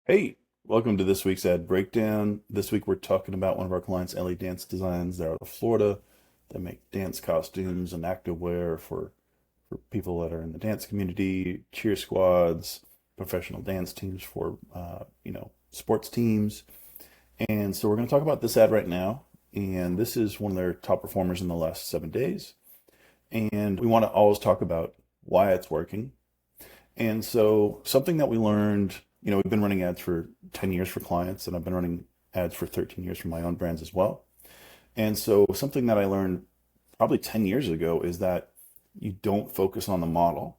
Hey, welcome to this week's ad breakdown. This week we're talking about one of our clients, Ellie Dance Designs. They're out of Florida. They make dance costumes and activewear for people that are in the dance community, cheer squads, professional dance teams for sports teams. And so we're going to talk about this ad right now. And this is one of their top performers in the last 7 days. And we want to always talk about why it's working. And so something that we learned, we've been running ads for 10 years for clients, and I've been running ads for 13 years for my own brands as well. And so something that I learned probably 10 years ago is that you don't focus on the model,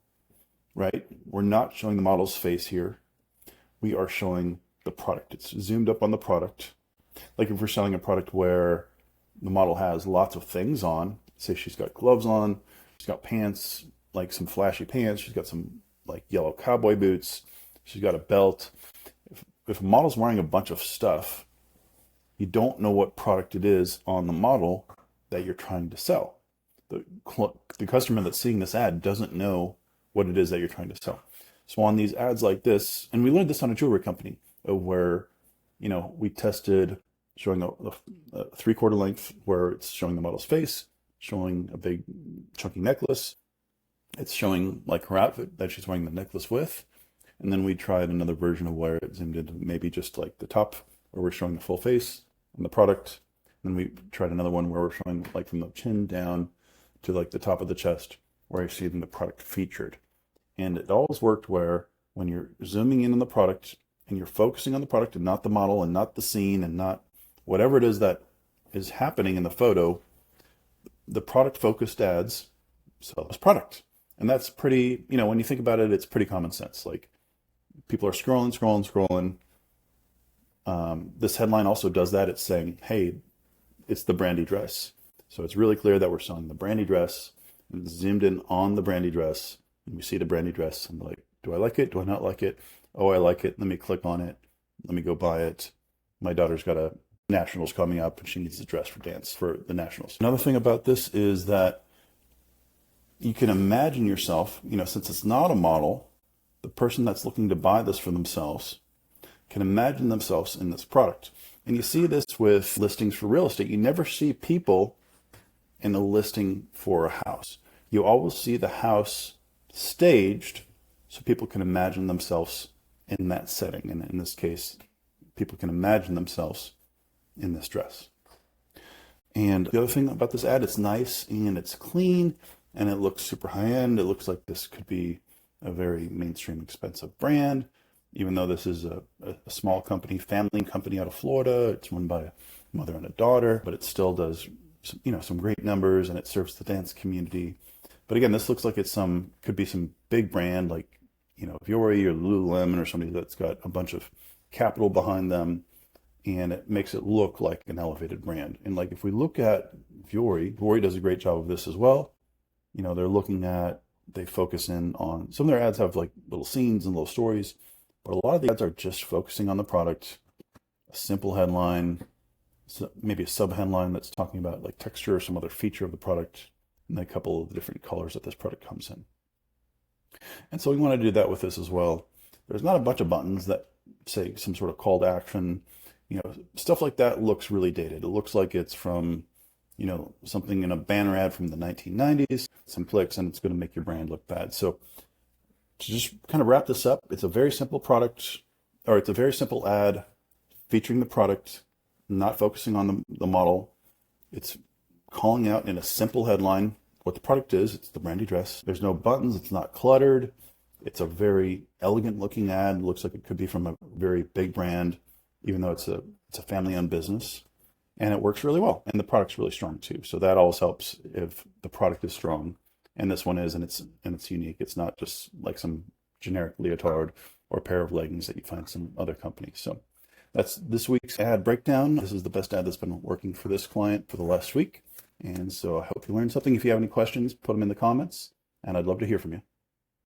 right? We're not showing the model's face here. We are showing the product. It's zoomed up on the product. Like if we're selling a product where the model has lots of things on, say she's got gloves on, she's got pants, like some flashy pants, she's got some like yellow cowboy boots, she's got a belt. If a model's wearing a bunch of stuff, you don't know what product it is on the model that you're trying to sell. The customer that's seeing this ad doesn't know what it is that you're trying to sell. So on these ads like this, and we learned this on a jewelry company where, we tested showing a three-quarter length where it's showing the model's face, showing a big chunky necklace. It's showing like her outfit that she's wearing the necklace with. And then we tried another version of where it zoomed into maybe just like the top where we're showing the full face and the product. And then we tried another one where we're showing like from the chin down to like the top of the chest where I see the product featured. And it always worked where when you're zooming in on the product and you're focusing on the product and not the model and not the scene and not whatever it is that is happening in the photo, the product focused ads sell this product. And that's pretty, when you think about it, it's pretty common sense. Like people are scrolling. This headline also does that. It's saying, hey, it's the Brandy Dress. So it's really clear that we're selling the Brandy Dress and zoomed in on the Brandy Dress. And we see the Brandy Dress and like, do I like it? Do I not like it? Oh, I like it. Let me click on it. Let me go buy it. My daughter's got a nationals coming up and she needs a dress for dance for the nationals. Another thing about this is that you can imagine yourself, since it's not a model, the person that's looking to buy this for themselves can imagine themselves in this product. And you see this with listings for real estate. You never see people in a listing for a house. You always see the house staged so people can imagine themselves in that setting. And in this case, people can imagine themselves in this dress. And the other thing about this ad, it's nice and it's clean and it looks super high end. It looks like this could be a very mainstream expensive brand, even though this is a small company, family company out of Florida. It's run by a mother and a daughter, but it still does some great numbers and it serves the dance community. But again, this looks like it's could be some big brand like, Vuori or Lululemon or somebody that's got a bunch of capital behind them, and it makes it look like an elevated brand. And like if we look at Vuori does a great job of this as well. They focus in on, some of their ads have like little scenes and little stories, but a lot of the ads are just focusing on the product, a simple headline, maybe a sub headline that's talking about like texture or some other feature of the product, and a couple of the different colors that this product comes in. And so we want to do that with this as well. There's not a bunch of buttons that say some sort of call to action, stuff like that looks really dated. It looks like it's from something in a banner ad from the 1990s, some clicks, and it's going to make your brand look bad. So to just kind of wrap this up, it's a very simple product, or it's a very simple ad featuring the product, not focusing on the model. It's calling out in a simple headline what the product is. It's the Brandy Dress. There's no buttons. It's not cluttered. It's a very elegant looking ad. It looks like it could be from a very big brand, even though it's a family-owned business. And it works really well. And the product's really strong too. So that always helps if the product is strong. And this one is, and it's unique. It's not just like some generic leotard or pair of leggings that you find some other companies. So that's this week's ad breakdown. This is the best ad that's been working for this client for the last week. And so I hope you learned something. If you have any questions, put them in the comments, and I'd love to hear from you.